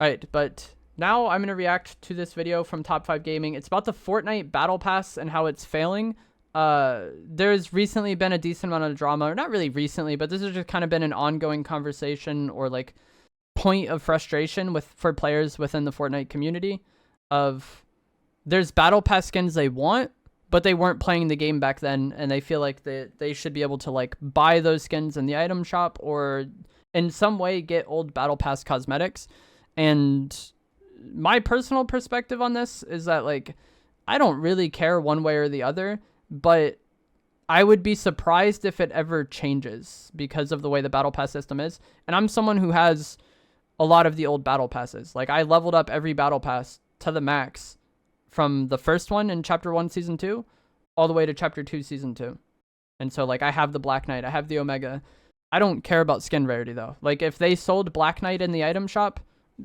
Alright, but now I'm going to react to this video from Top 5 Gaming. It's about the Fortnite Battle Pass and how it's failing. There's recently been a decent amount of drama, or not really recently, but this has just kind of been an ongoing conversation or like point of frustration for players within the Fortnite community of there's Battle Pass skins they want, but they weren't playing the game back then, and they feel like they should be able to like buy those skins in the item shop or in some way get old Battle Pass cosmetics. And my personal perspective on this is that, like, I don't really care one way or the other, but I would be surprised if it ever changes because of the way the Battle Pass system is. And I'm someone who has a lot of the old Battle Passes. Like, I leveled up every Battle Pass to the max from the first one in Chapter 1, Season 2, all the way to Chapter 2, Season 2. And so, like, I have the Black Knight, I have the Omega. I don't care about skin rarity, though. Like, if they sold Black Knight in the item shop,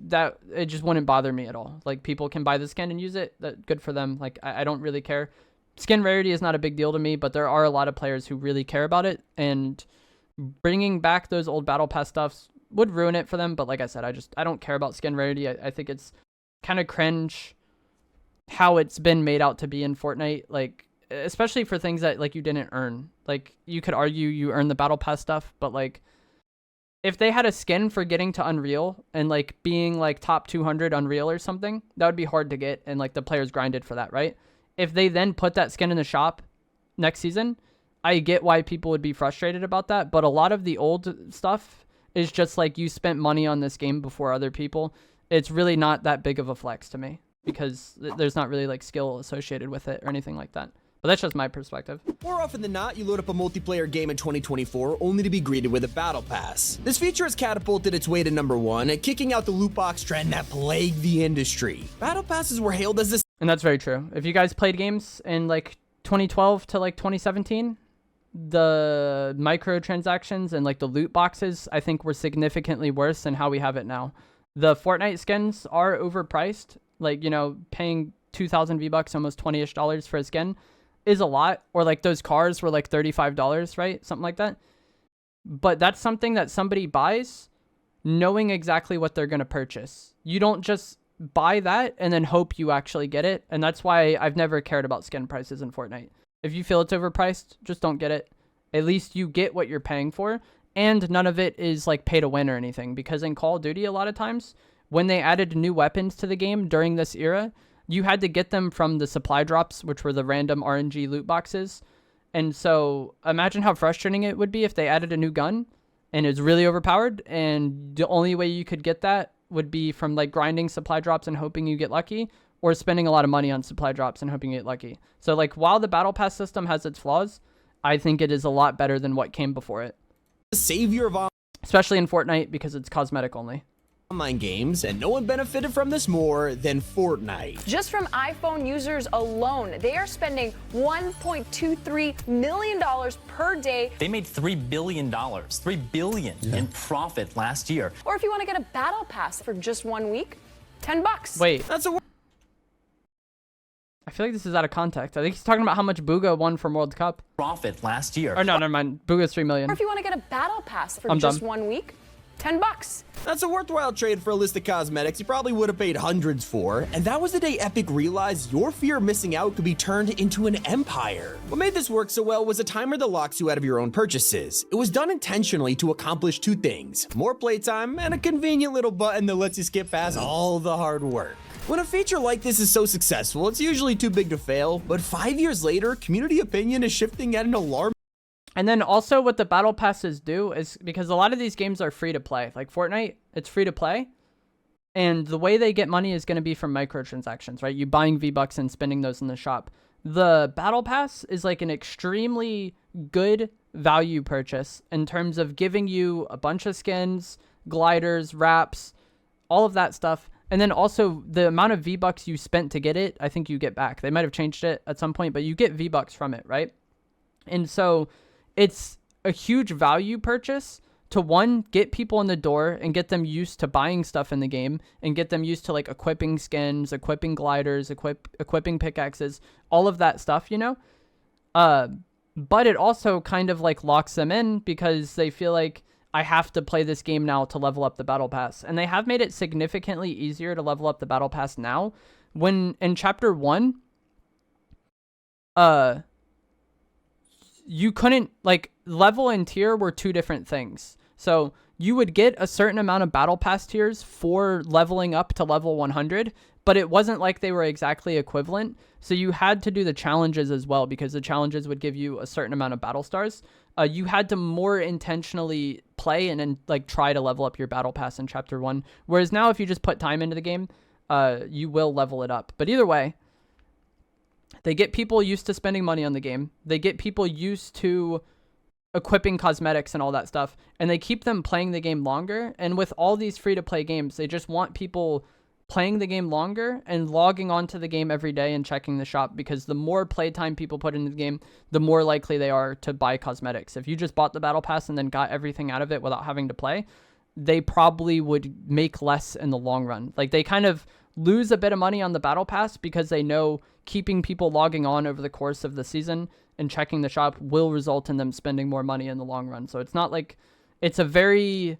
that it just wouldn't bother me at all. Like, people can buy the skin and use it, that good for them. Like, I don't really care. Skin rarity is not a big deal to me, but there are a lot of players who really care about it, and bringing back those old Battle Pass stuffs would ruin it for them. But like I said, I don't care about skin rarity. I think it's kind of cringe how it's been made out to be in Fortnite, like, especially for things that, like, you didn't earn. Like, you could argue you earned the Battle Pass stuff, but, like, if they had a skin for getting to Unreal and, like, being, like, top 200 Unreal or something, that would be hard to get, and, like, the players grinded for that, right? If they then put that skin in the shop next season, I get why people would be frustrated about that, but a lot of the old stuff is just, like, you spent money on this game before other people. It's really not that big of a flex to me because there's not really, like, skill associated with it or anything like that. But that's just my perspective. More often than not, you load up a multiplayer game in 2024 only to be greeted with a battle pass. This feature has catapulted its way to #1, kicking out the loot box trend that plagued the industry. Battle passes were hailed as this. And that's very true. If you guys played games in, like, 2012 to, like, 2017, the microtransactions and, like, the loot boxes, I think, were significantly worse than how we have it now. The Fortnite skins are overpriced. Like, you know, paying 2,000 V-Bucks, almost $20-ish for a skin, is a lot. Or, like, those cars were like $35, right? Something like that. But that's something that somebody buys knowing exactly what they're going to purchase. You don't just buy that and then hope you actually get it. And that's why I've never cared about skin prices in Fortnite. If you feel it's overpriced, just don't get it. At least you get what you're paying for, and none of it is, like, pay to win or anything. Because in Call of Duty, a lot of times when they added new weapons to the game during this era, you had to get them from the supply drops, which were the random RNG loot boxes. And so imagine how frustrating it would be if they added a new gun and it's really overpowered, and the only way you could get that would be from, like, grinding supply drops and hoping you get lucky, or spending a lot of money on supply drops and hoping you get lucky. So, like, while the Battle Pass system has its flaws, I think it is a lot better than what came before it. The savior of especially in Fortnite because it's cosmetic only. Online games, and no one benefited from this more than Fortnite. Just from iPhone users alone, they are spending $1.23 million per day. They made $3 billion, $3 billion in profit last year. Or if you want to get a battle pass for just 1 week, $10. Wait, That's a I feel like this is out of context. I think he's talking about how much Booga won from World Cup. Profit last year. Or no, never mind. Booga's 3 million. Or if you want to get a battle pass for I'm just dumb. 1 week, $10. That's a worthwhile trade for a list of cosmetics you probably would have paid hundreds for, and that was the day Epic realized your fear of missing out could be turned into an empire. What made this work so well was a timer that locks you out of your own purchases. It was done intentionally to accomplish two things: more playtime and a convenient little button that lets you skip past all the hard work. When a feature like this is so successful, it's usually too big to fail, but 5 years later, community opinion is shifting at an alarming. And then also what the battle passes do is, because a lot of these games are free to play, like Fortnite, it's free to play. And the way they get money is going to be from microtransactions, right? You buying V-Bucks and spending those in the shop. The battle pass is like an extremely good value purchase in terms of giving you a bunch of skins, gliders, wraps, all of that stuff. And then also the amount of V-Bucks you spent to get it, I think you get back. They might have changed it at some point, but you get V-Bucks from it, right? And so it's a huge value purchase to, one, get people in the door and get them used to buying stuff in the game and get them used to, like, equipping skins, equipping gliders, equipping pickaxes, all of that stuff, you know? But it also kind of, like, locks them in because they feel like, I have to play this game now to level up the battle pass. And they have made it significantly easier to level up the battle pass now. When in chapter 1, you couldn't, like, level and tier were two different things. So you would get a certain amount of battle pass tiers for leveling up to level 100, but it wasn't like they were exactly equivalent. So you had to do the challenges as well, because the challenges would give you a certain amount of battle stars. You had to more intentionally play and then, like, try to level up your battle pass in chapter 1. Whereas now, if you just put time into the game, you will level it up. But either way, they get people used to spending money on the game. They get people used to equipping cosmetics and all that stuff, and they keep them playing the game longer. And with all these free-to-play games, they just want people playing the game longer and logging onto the game every day and checking the shop, because the more playtime people put into the game, the more likely they are to buy cosmetics. If you just bought the battle pass and then got everything out of it without having to play, they probably would make less in the long run. Like, they kind of lose a bit of money on the battle pass because they know keeping people logging on over the course of the season and checking the shop will result in them spending more money in the long run. So it's not like it's a very,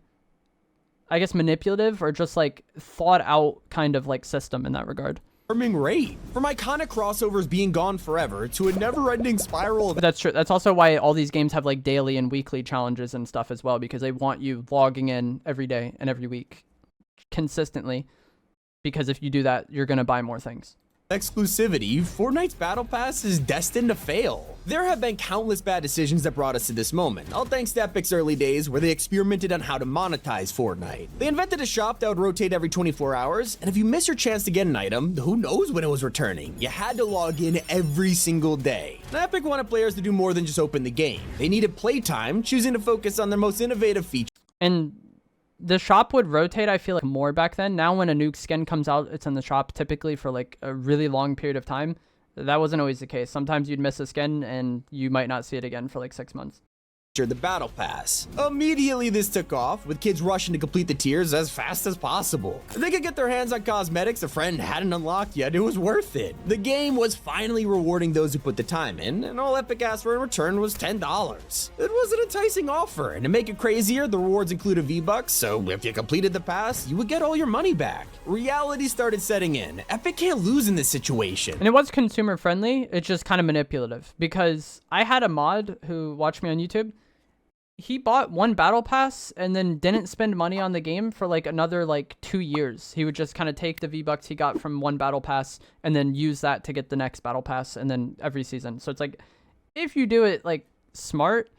I guess, manipulative or just like thought out kind of like system in that regard. Rate from iconic crossovers being gone forever to a never-ending spiral of That's true. That's also why all these games have like daily and weekly challenges and stuff as well, because they want you logging in every day and every week consistently, because if you do that, you're going to buy more things. exclusivity. Fortnite's battle pass is destined to fail. There have been countless bad decisions that brought us to this moment, all thanks to Epic's early days where they experimented on how to monetize Fortnite. They invented a shop that would rotate every 24 hours, and if you miss your chance to get an item, who knows when it was returning. You had to log in every single day. Now, Epic wanted players to do more than just open the game. They needed playtime, choosing to focus on their most innovative features. And the shop would rotate, I feel like, more back then. Now when a new skin comes out, it's in the shop typically for like a really long period of time. That wasn't always the case. Sometimes you'd miss a skin and you might not see it again for like 6 months. The battle pass. Immediately this took off, with kids rushing to complete the tiers as fast as possible. If they could get their hands on cosmetics a friend hadn't unlocked yet, it was worth it. The game was finally rewarding those who put the time in, and all Epic asked for in return was $10. It was an enticing offer, and to make it crazier, the rewards included V-Bucks, so if you completed the pass, you would get all your money back. Reality started setting in. Epic can't lose in this situation. And it was consumer friendly, it's just kind of manipulative, because I had a mod who watched me on YouTube. He bought one battle pass and then didn't spend money on the game for like another like 2 years. He would just kind of take the V-Bucks he got from one battle pass and then use that to get the next battle pass, and then every season. So it's like, if you do it like smart,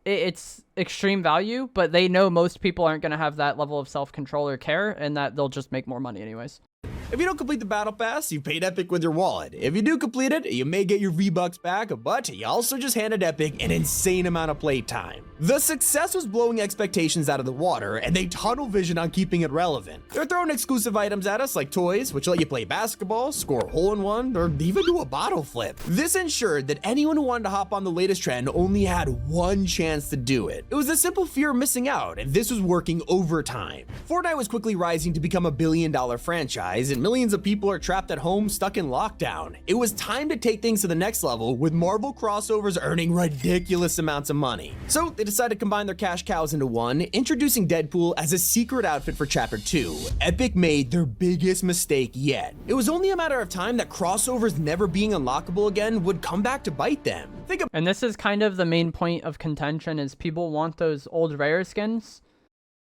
it's extreme value, but they know most people aren't going to have that level of self-control or care, and that they'll just make more money anyways. If you don't complete the battle pass, you paid Epic with your wallet. If you do complete it, you may get your V-Bucks back, but you also just handed Epic an insane amount of playtime. The success was blowing expectations out of the water, and they tunnel vision on keeping it relevant. They're throwing exclusive items at us like toys, which let you play basketball, score a hole-in-one, or even do a bottle flip. This ensured that anyone who wanted to hop on the latest trend only had one chance to do it. It was a simple fear of missing out, and this was working overtime. Fortnite was quickly rising to become a billion-dollar franchise, and millions of people are trapped at home stuck in lockdown. It was time to take things to the next level, with Marvel crossovers earning ridiculous amounts of money. So they decided to combine their cash cows into one, introducing Deadpool as a secret outfit for Chapter 2. Epic made their biggest mistake yet. It was only a matter of time that crossovers never being unlockable again would come back to bite them. And this is kind of the main point of contention, is people want those old rare skins,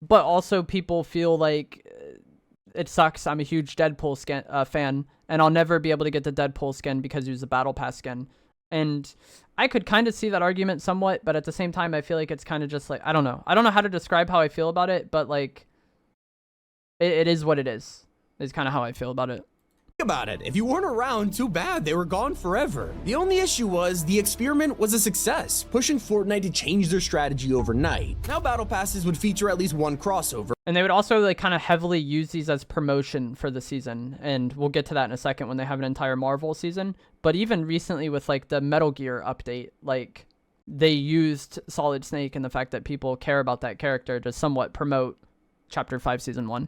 but also people feel like it sucks. I'm a huge Deadpool skin, fan, and I'll never be able to get the Deadpool skin because he was a Battle Pass skin. And I could kind of see that argument somewhat, but at the same time, I feel like it's kind of just like, I don't know. I don't know how to describe how I feel about it, but like, it is what it is kind of how I feel about it. About it. If you weren't around, too bad. They were gone forever. The only issue was the experiment was a success, pushing Fortnite to change their strategy overnight. Now battle passes would feature at least one crossover. And they would also like kind of heavily use these as promotion for the season. And we'll get to that in a second when they have an entire Marvel season. But even recently with like the Metal Gear update, like they used Solid Snake and the fact that people care about that character to somewhat promote Chapter 5 Season 1.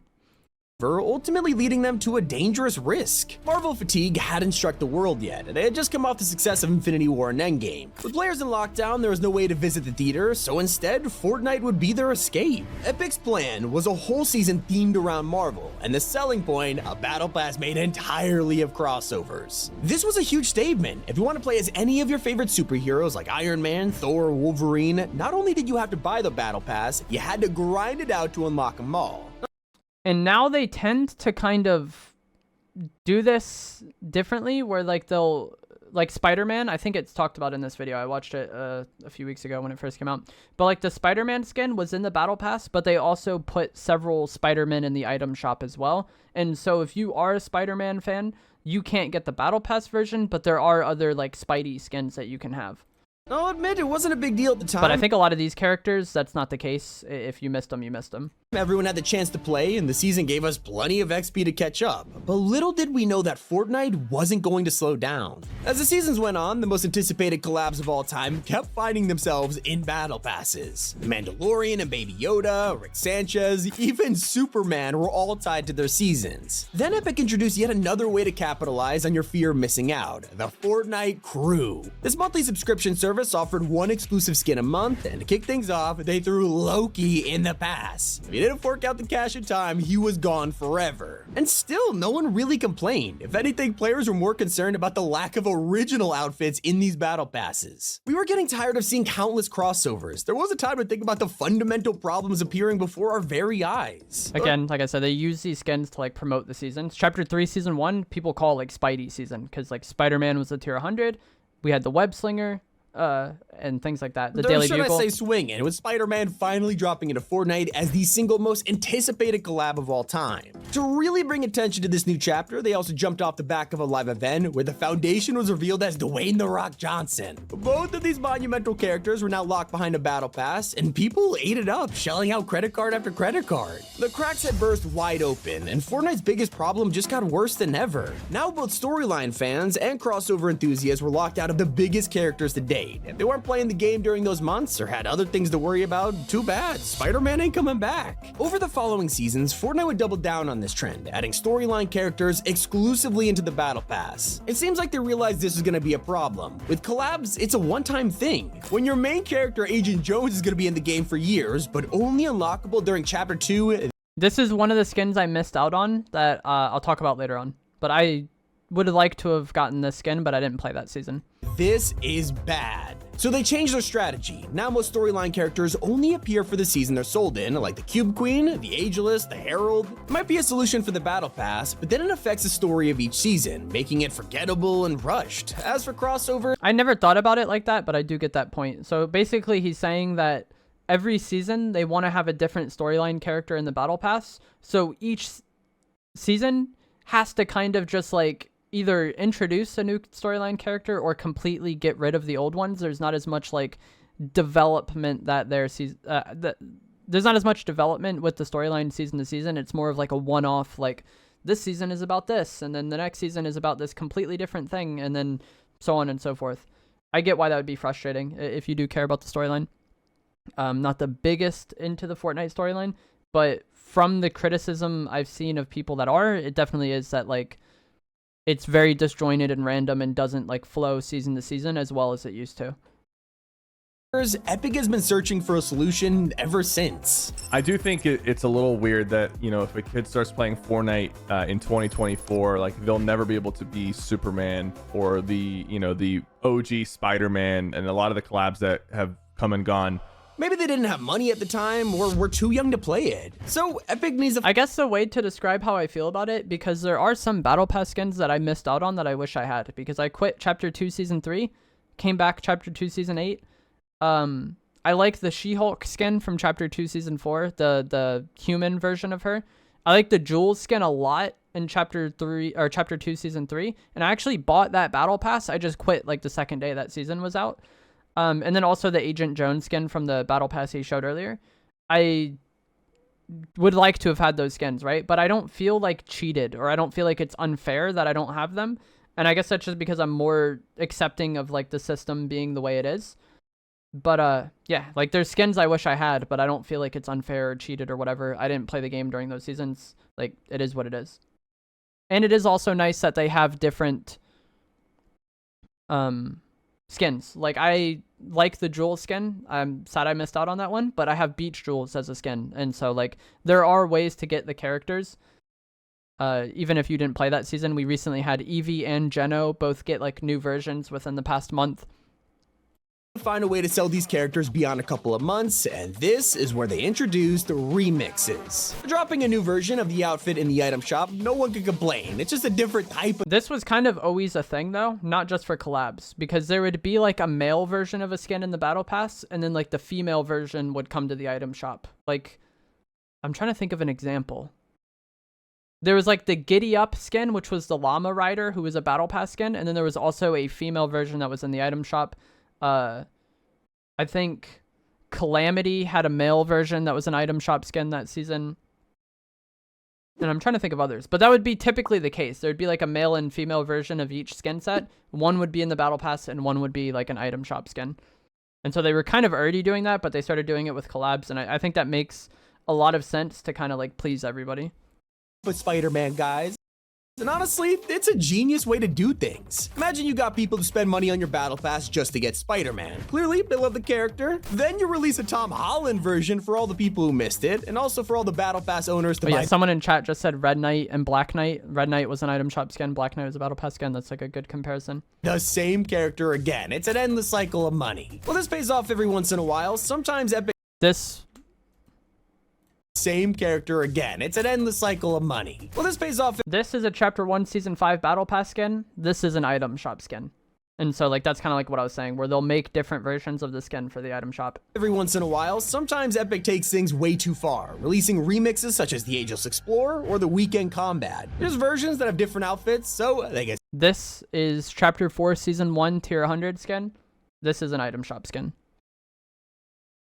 ultimately leading them to a dangerous risk. Marvel fatigue hadn't struck the world yet, and they had just come off the success of Infinity War and Endgame. With players in lockdown, there was no way to visit the theater, so instead, Fortnite would be their escape. Epic's plan was a whole season themed around Marvel, and the selling point, a battle pass made entirely of crossovers. This was a huge statement. If you want to play as any of your favorite superheroes like Iron Man, Thor, Wolverine, not only did you have to buy the battle pass, you had to grind it out to unlock them all. And now they tend to kind of do this differently, where like they'll, like Spider-Man, I think it's talked about in this video. I watched it a few weeks ago when it first came out. But like the Spider-Man skin was in the battle pass, but they also put several Spider-Man in the item shop as well. And so if you are a Spider-Man fan, you can't get the battle pass version, but there are other like Spidey skins that you can have. I'll admit it wasn't a big deal at the time. But I think a lot of these characters, that's not the case. If you missed them, you missed them. Everyone had the chance to play, and the season gave us plenty of XP to catch up. But little did we know that Fortnite wasn't going to slow down. As the seasons went on, the most anticipated collabs of all time kept finding themselves in battle passes. The Mandalorian and Baby Yoda, Rick Sanchez, even Superman were all tied to their seasons. Then Epic introduced yet another way to capitalize on your fear of missing out, the Fortnite Crew. This monthly subscription service offered one exclusive skin a month, and to kick things off, they threw Loki in the pass. If you didn't fork out the cash in time, he was gone forever. And still, no one really complained. If anything, players were more concerned about the lack of original outfits in these battle passes. We were getting tired of seeing countless crossovers. There was a time to think about the fundamental problems appearing before our very eyes. Again, like I said, they use these skins to like promote the seasons. Chapter 3, Season 1, people call like Spidey season, because like Spider-Man was a tier 100. We had the Web Slinger, and things like that. The Daily Bugle. I say swinging, with Spider-Man finally dropping into Fortnite as the single most anticipated collab of all time. To really bring attention to this new chapter, they also jumped off the back of a live event where the Foundation was revealed as Dwayne "The Rock" Johnson. Both of these monumental characters were now locked behind a battle pass, and people ate it up, shelling out credit card after credit card. The cracks had burst wide open, and Fortnite's biggest problem just got worse than ever. Now both storyline fans and crossover enthusiasts were locked out of the biggest characters to date. If they weren't playing the game during those months or had other things to worry about, too bad, Spider-Man ain't coming back. Over the following seasons, Fortnite would double down on this trend, adding storyline characters exclusively into the battle pass. It seems like they realized this is going to be a problem. With collabs, it's a one-time thing. When your main character, Agent Jones, is going to be in the game for years, but only unlockable during Chapter 2. This is one of the skins I missed out on that I'll talk about later on. But I would have liked to have gotten this skin, but I didn't play that season. This is bad. So they changed their strategy. Now most storyline characters only appear for the season they're sold in, like the Cube Queen, the Ageless, the Herald. It might be a solution for the battle pass, but then it affects the story of each season, making it forgettable and rushed. As for crossover, I never thought about it like that, but I do get that point. So basically he's saying that every season they want to have a different storyline character in the battle pass. So each season has to kind of just like either introduce a new storyline character or completely get rid of the old ones. There's not as much like development that there's not as much development with the storyline season to season. It's more of like a one-off, like this season is about this, and then the next season is about this completely different thing, and then so on and so forth. I get why that would be frustrating if you do care about the storyline. Not the biggest into the Fortnite storyline, but from the criticism I've seen of people that are, it definitely is that like it's very disjointed and random and doesn't like flow season to season as well as it used to. Epic has been searching for a solution ever since. I do think it's a little weird that, you know, if a kid starts playing Fortnite in 2024, like they'll never be able to be Superman or the, you know, the OG Spider-Man and a lot of the collabs that have come and gone. Maybe they didn't have money at the time or were too young to play it. So Epic needs I guess the way to describe how I feel about it, because there are some Battle Pass skins that I missed out on that I wish I had, because I quit Chapter 2 Season 3, came back Chapter 2 Season 8. I like the She-Hulk skin from Chapter 2 Season 4, the human version of her. I like the Jules skin a lot in Chapter 2 Season 3, and I actually bought that Battle Pass. I just quit like the second day that season was out. And then also the Agent Jones skin from the Battle Pass he showed earlier. I would like to have had those skins, right? But I don't feel like cheated, or I don't feel like it's unfair that I don't have them. And I guess that's just because I'm more accepting of like the system being the way it is. But yeah, like there's skins I wish I had, but I don't feel like it's unfair or cheated or whatever. I didn't play the game during those seasons. Like, it is what it is. And it is also nice that they have different skins. Like, I like the jewel skin. I'm sad I missed out on that one, but I have beach jewels as a skin. And so, like, there are ways to get the characters. Even if you didn't play that season, we recently had Eevee and Geno both get, like, new versions within the past month. Find a way to sell these characters beyond a couple of months, and this is where they introduced remixes. Dropping a new version of the outfit in the item shop, no one can complain. It's just a different type of... This was kind of always a thing, though, not just for collabs, because there would be like a male version of a skin in the battle pass, and then like the female version would come to the item shop. Like, I'm trying to think of an example. There was like the Giddy Up skin, which was the llama rider, who was a battle pass skin, and then there was also a female version that was in the item shop. I think Calamity had a male version that was an item shop skin that season. And I'm trying to think of others, but that would be typically the case. There'd be like a male and female version of each skin set. One would be in the battle pass and one would be like an item shop skin. And so they were kind of already doing that, but they started doing it with collabs. And I think that makes a lot of sense to kind of like please everybody. But Spider-Man, guys. And honestly, it's a genius way to do things. Imagine you got people to spend money on your battle pass just to get Spider-Man. Clearly, they love the character. Then you release a Tom Holland version for all the people who missed it, and also for all the battle pass owners to buy. Yeah, someone in chat just said Red Knight and Black Knight. Red Knight was an item shop skin. Black Knight was a battle pass skin. That's like a good comparison. The same character again. It's an endless cycle of money. Well, this pays off every once in a while. Sometimes Epic... Same character again. It's an endless cycle of money. Well, this pays off. This is a Chapter 1 Season 5 Battle Pass skin. This is an item shop skin. And so, like, that's kind of like what I was saying, where they'll make different versions of the skin for the item shop. Every once in a while, sometimes Epic takes things way too far, releasing remixes such as the Ageless Explorer or the Weekend Combat. There's versions that have different outfits, so they get... This is Chapter 4 Season 1 Tier 100 skin. This is an item shop skin.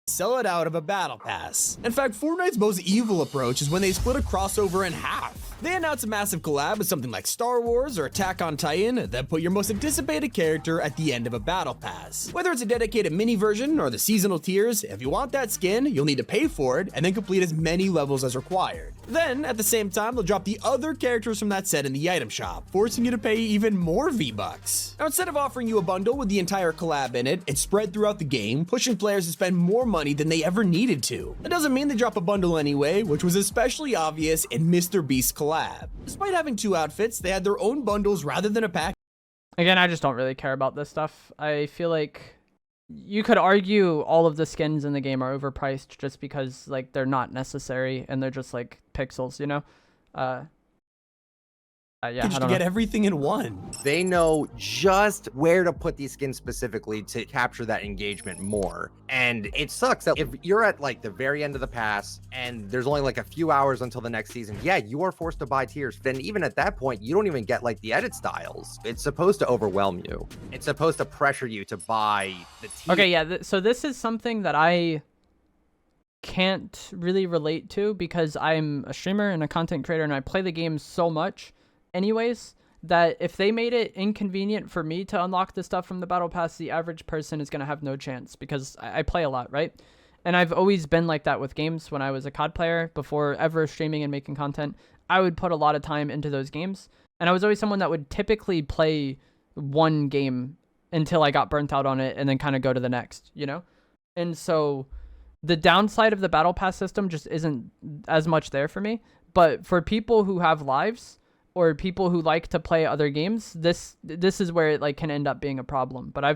Sell it out of a battle pass. In fact, Fortnite's most evil approach is when they split a crossover in half. They announce a massive collab with something like Star Wars or Attack on Titan, then put your most anticipated character at the end of a battle pass. Whether it's a dedicated mini version or the seasonal tiers, if you want that skin, you'll need to pay for it and then complete as many levels as required. Then, at the same time, they'll drop the other characters from that set in the item shop, forcing you to pay even more V-Bucks. Now, instead of offering you a bundle with the entire collab in it, it's spread throughout the game, pushing players to spend more money than they ever needed to. That doesn't mean they drop a bundle anyway, which was especially obvious in Mr. Beast's collab. Despite having two outfits, they had their own bundles rather than a pack. Again, I just don't really care about this stuff. I feel like you could argue all of the skins in the game are overpriced just because like they're not necessary and they're just like pixels, you know? Yeah, I don't to get know. everything in one. They know just where to put these skins specifically to capture that engagement more. And it sucks that if you're at like the very end of the pass and there's only like a few hours until the next season, yeah, you are forced to buy tiers. Then even at that point, you don't even get like the edit styles. It's supposed to overwhelm you. It's supposed to pressure you to buy the tier. Okay, yeah, so this is something that I can't really relate to because I'm a streamer and a content creator and I play the game so much anyways, that if they made it inconvenient for me to unlock the stuff from the battle pass, the average person is going to have no chance because I play a lot, right? And I've always been like that with games. When I was a COD player, before ever streaming and making content, I would put a lot of time into those games. And I was always someone that would typically play one game until I got burnt out on it and then kind of go to the next, you know? And so the downside of the battle pass system just isn't as much there for me. But for people who have lives, or people who like to play other games, this is where it like can end up being a problem. But I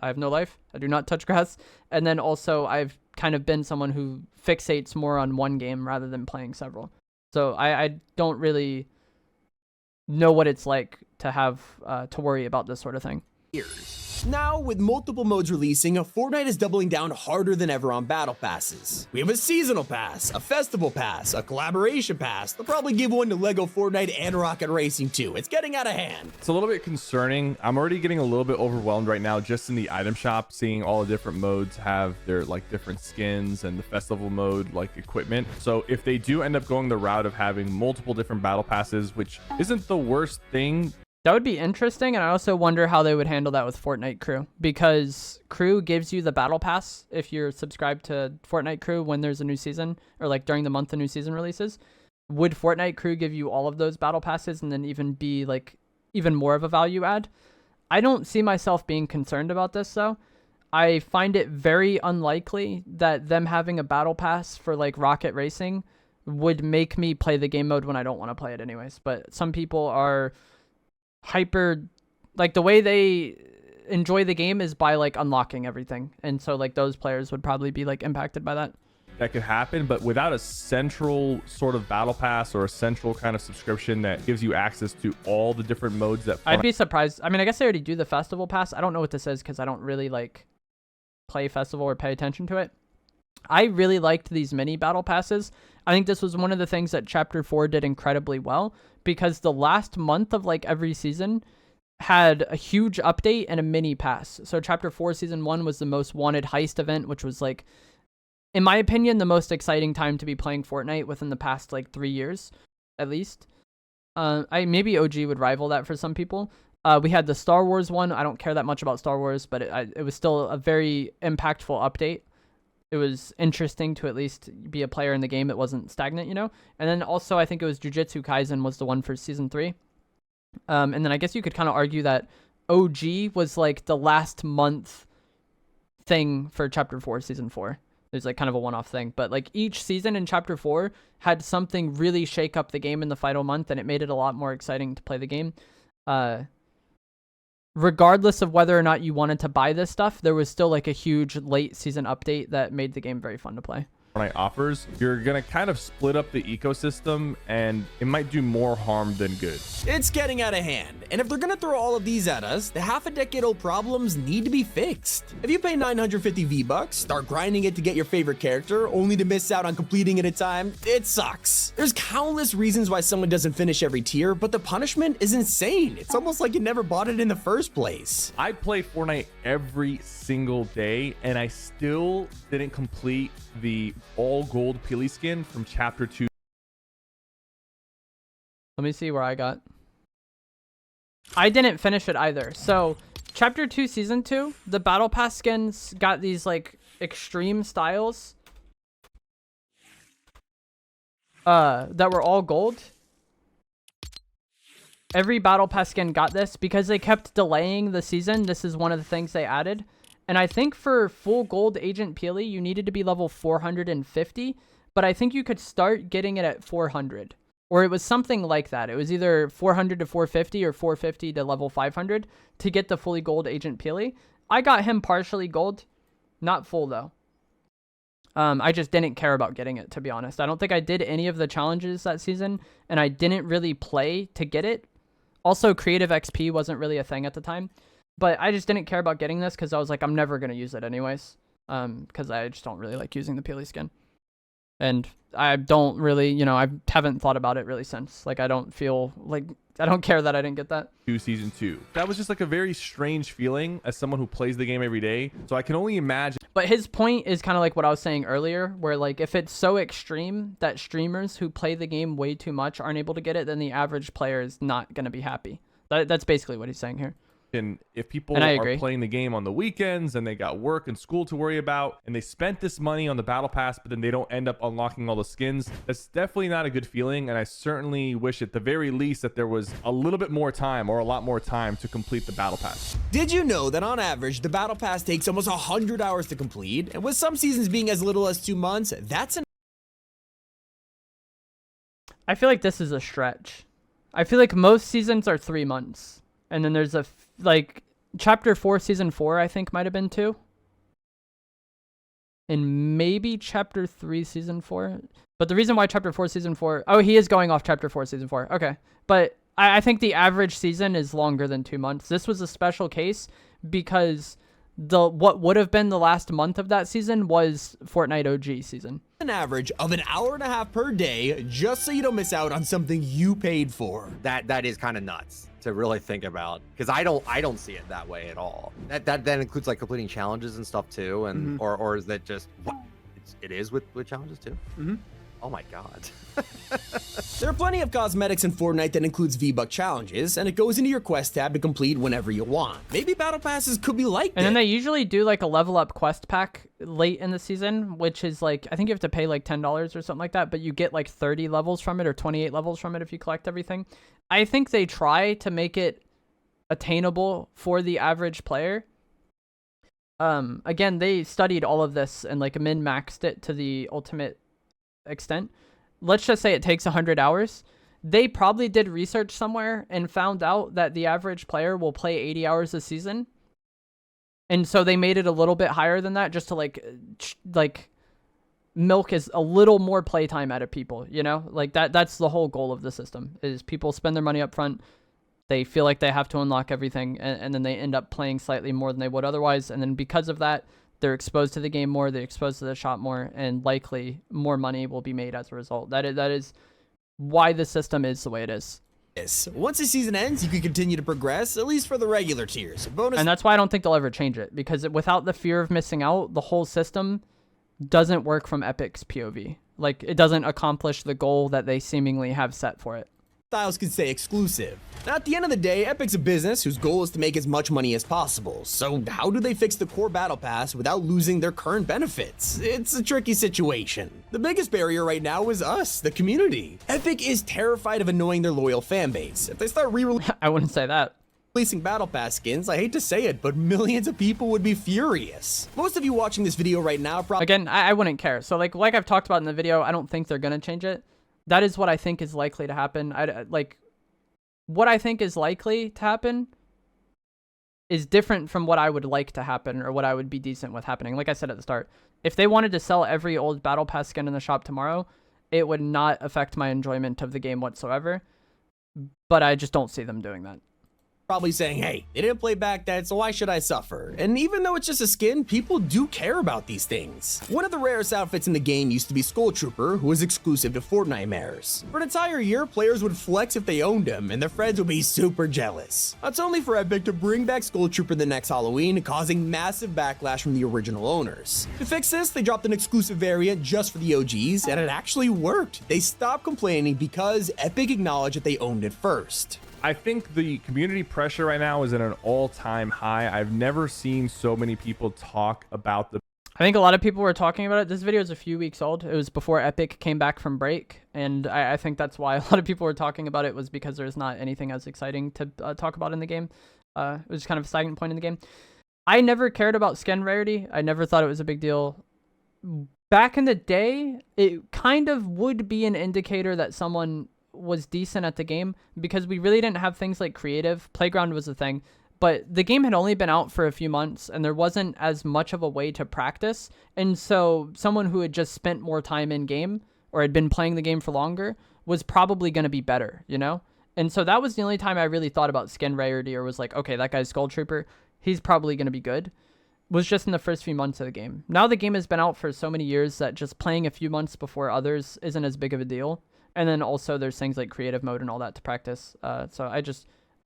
have no life. I do not touch grass. And then also I've kind of been someone who fixates more on one game rather than playing several. So I don't really know what it's like to have to worry about this sort of thing. Now, with multiple modes releasing, Fortnite is doubling down harder than ever on battle passes. We have a seasonal pass, a festival pass, a collaboration pass. They'll probably give one to Lego Fortnite and Rocket Racing too. It's getting out of hand. It's a little bit concerning. I'm already getting a little bit overwhelmed right now just in the item shop, seeing all the different modes have their like different skins and the festival mode like equipment. So if they do end up going the route of having multiple different battle passes, which isn't the worst thing That would be interesting, and I also wonder how they would handle that with Fortnite Crew, because Crew gives you the battle pass if you're subscribed to Fortnite Crew when there's a new season, or like during the month the new season releases. Would Fortnite Crew give you all of those battle passes and then even be like even more of a value add? I don't see myself being concerned about this though. I find it very unlikely that them having a battle pass for like Rocket Racing would make me play the game mode when I don't want to play it anyways. But some people are hyper, like the way they enjoy the game is by like unlocking everything, and so like those players would probably be like impacted by that. That could happen, but without a central sort of battle pass or a central kind of subscription that gives you access to all the different modes that I'd be surprised. I mean, I guess they already do the festival pass. I don't know what this is because I don't really like play festival or pay attention to it. I really liked these mini battle passes. I think this was one of the things that Chapter 4 did incredibly well, because the last month of like every season had a huge update and a mini pass. So Chapter 4 Season 1 was the most wanted heist event, which was like, in my opinion, the most exciting time to be playing Fortnite within the past like 3 years, at least. Maybe OG would rival that for some people. We had the Star Wars one. I don't care that much about Star Wars, but it was still a very impactful update. It was interesting to at least be a player in the game that wasn't stagnant, you know? And then also I think it was Jujutsu Kaisen was the one for Season 3. And then I guess you could kind of argue that OG was like the last month thing for Chapter 4 Season 4. There's like kind of a one-off thing. But like each season in Chapter 4 had something really shake up the game in the final month, and it made it a lot more exciting to play the game. Regardless of whether or not you wanted to buy this stuff, there was still like a huge late season update that made the game very fun to play. Fortnite offers, you're gonna kind of split up the ecosystem, and it might do more harm than good. It's getting out of hand, and if they're gonna throw all of these at us, the half-a-decade-old problems need to be fixed. If you pay 950 V-Bucks, start grinding it to get your favorite character, only to miss out on completing it in time, it sucks. There's countless reasons why someone doesn't finish every tier, but the punishment is insane. It's almost like you never bought it in the first place. I play Fortnite every single day, and I still didn't complete the all gold Peely skin from Chapter 2. Let me see where I got. I didn't finish it either. So Chapter 2 Season 2, the Battle Pass skins got these like extreme styles that were all gold. Every Battle Pass skin got this because they kept delaying the season. This is one of the things they added. And I think for full gold Agent Peely, you needed to be level 450, but I think you could start getting it at 400, or it was something like that. It was either 400 to 450 or 450 to level 500 to get the fully gold Agent Peely. I got him partially gold, not full though. I just didn't care about getting it, to be honest. I don't think I did any of the challenges that season, and I didn't really play to get it. Also, creative XP wasn't really a thing at the time. But I just didn't care about getting this because I was like, I'm never going to use it anyways. Because I just don't really like using the Peely skin. And I don't really, you know, I haven't thought about it really since. Like, I don't feel like, I don't care that I didn't get that. Season 2. That was just like a very strange feeling as someone who plays the game every day. So I can only imagine. But his point is kind of like what I was saying earlier, where like if it's so extreme that streamers who play the game way too much aren't able to get it, then the average player is not going to be happy. That's basically what he's saying here. And if people are playing the game on the weekends and they got work and school to worry about, and they spent this money on the battle pass, but then they don't end up unlocking all the skins, that's definitely not a good feeling. And I certainly wish at the very least that there was a little bit more time, or a lot more time, to complete the battle pass. Did you know that on average, the battle pass takes almost 100 hours to complete? And with some seasons being as little as 2 months, that's an... I feel like this is a stretch. I feel like most seasons are 3 months. And then there's like Chapter 4 Season 4, I think might have been 2. And maybe Chapter 3 Season 4. But the reason why Chapter 4 Season 4... Oh, he is going off Chapter 4 Season 4. Okay. But I think the average season is longer than 2 months. This was a special case because what would have been the last month of that season was Fortnite OG season. An average of an hour and a half per day, just so you don't miss out on something you paid for. That is kind of nuts to really think about, because I don't see it that way at all. That includes like completing challenges and stuff too, and or is that just it is with challenges too? Oh my god. There are plenty of cosmetics in Fortnite that includes V-Buck challenges, and it goes into your quest tab to complete whenever you want. Maybe battle passes could be like And this. then they usually do like a level up quest pack late in the season, which is like, I think you have to pay like $10 or something like that, but you get like 30 levels from it or 28 levels from it if you collect everything. I think they try to make it attainable for the average player. Again, they studied all of this and like min-maxed it to the ultimate extent. Let's just say it takes 100 hours. They probably did research somewhere and found out that the average player will play 80 hours a season. And so they made it a little bit higher than that just to like milk is a little more playtime out of people, you know? Like that's the whole goal of the system is people spend their money up front. They feel like they have to unlock everything and then they end up playing slightly more than they would otherwise. And then because of that, they're exposed to the game more, they're exposed to the shop more, and likely more money will be made as a result. That is why the system is the way it is. Once the season ends, you can continue to progress, at least for the regular tiers. Bonus. And that's why I don't think they'll ever change it, because without the fear of missing out, the whole system doesn't work from Epic's POV. Like, it doesn't accomplish the goal that they seemingly have set for it. Styles could stay exclusive. Now, at the end of the day, Epic's a business whose goal is to make as much money as possible. So how do they fix the core battle pass without losing their current benefits? It's a tricky situation. The biggest barrier right now is us, the community. Epic is terrified of annoying their loyal fan base. If they start I wouldn't say that. releasing battle pass skins, I hate to say it, but millions of people would be furious. Most of you watching this video right now probably Again, I wouldn't care. So like I've talked about in the video, I don't think they're going to change it. That is what I think is likely to happen. What I think is likely to happen is different from what I would like to happen or what I would be decent with happening. Like I said at the start, if they wanted to sell every old battle pass skin in the shop tomorrow, it would not affect my enjoyment of the game whatsoever. But I just don't see them doing that. probably saying, hey, they didn't play back that, so why should I suffer? And even though it's just a skin, people do care about these things. One of the rarest outfits in the game used to be Skull Trooper, who was exclusive to Fortnite mares. For an entire year, players would flex if they owned him, and their friends would be super jealous. That's only for Epic to bring back Skull Trooper the next Halloween, causing massive backlash from the original owners. To fix this, they dropped an exclusive variant just for the OGs, and it actually worked. They stopped complaining because Epic acknowledged that they owned it first. I think the community pressure right now is at an all-time high. I've never seen so many people talk about the... I think a lot of people were talking about it. This video is a few weeks old. It was before Epic came back from break, and I think that's why a lot of people were talking about it, was because there's not anything as exciting to talk about in the game. It was kind of a stagnant point in the game. I never cared about skin rarity. I never thought it was a big deal. Back in the day, it kind of would be an indicator that someone was decent at the game, because we really didn't have things like creative. Playground was a thing, but the game had only been out for a few months and there wasn't as much of a way to practice. And so someone who had just spent more time in game or had been playing the game for longer was probably going to be better, you know? And so that was the only time I really thought about skin rarity, or was like, okay, that guy's Skull Trooper, he's probably going to be good, was just in the first few months of the game. Now the game has been out for so many years that just playing a few months before others isn't as big of a deal. And then also there's things like creative mode and all that to practice. So I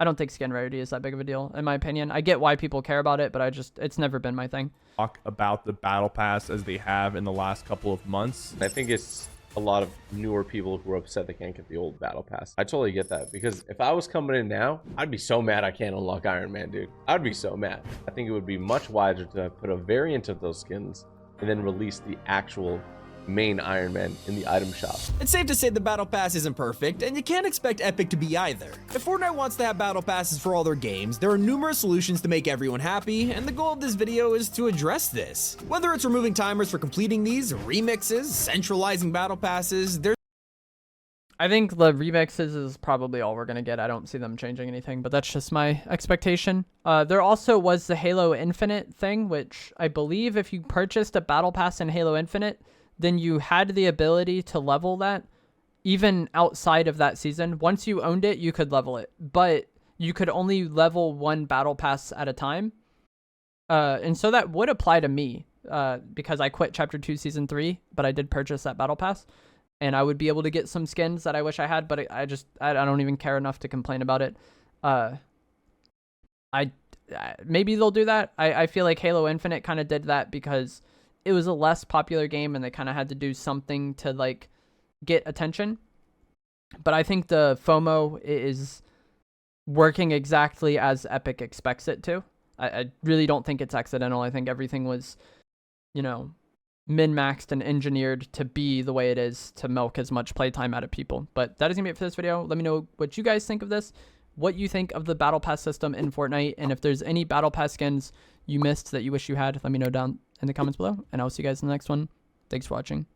don't think skin rarity is that big of a deal, in my opinion. I get why people care about it, but it's never been my thing. Talk about the battle pass as they have in the last couple of months. I think it's a lot of newer people who are upset they can't get the old battle pass. I totally get that, because if I was coming in now, I'd be so mad I can't unlock Iron Man, dude. I'd be so mad. I think it would be much wiser to put a variant of those skins and then release the actual main Iron Man in the item shop. It's safe to say the battle pass isn't perfect, and you can't expect Epic to be either. If Fortnite wants to have battle passes for all their games, there are numerous solutions to make everyone happy, and the goal of this video is to address this. Whether it's removing timers for completing these, remixes, centralizing battle passes, there's I think the remixes is probably all we're going to get. I don't see them changing anything, but that's just my expectation. There also was the Halo Infinite thing, which I believe if you purchased a battle pass in Halo Infinite, then you had the ability to level that even outside of that season. Once you owned it, you could level it, but you could only level one battle pass at a time. And so that would apply to me, because I quit Chapter 2 Season 3, but I did purchase that battle pass, and I would be able to get some skins that I wish I had, but I don't even care enough to complain about it. Maybe they'll do that. I feel like Halo Infinite kind of did that because it was a less popular game and they kind of had to do something to like get attention. But I think the FOMO is working exactly as Epic expects it to. I really don't think it's accidental. I think everything was, you know, min-maxed and engineered to be the way it is to milk as much playtime out of people. But that is going to be it for this video. Let me know what you guys think of this, what you think of the Battle Pass system in Fortnite, and if there's any Battle Pass skins you missed that you wish you had, let me know down in the comments below, and I'll see you guys in the next one. Thanks for watching.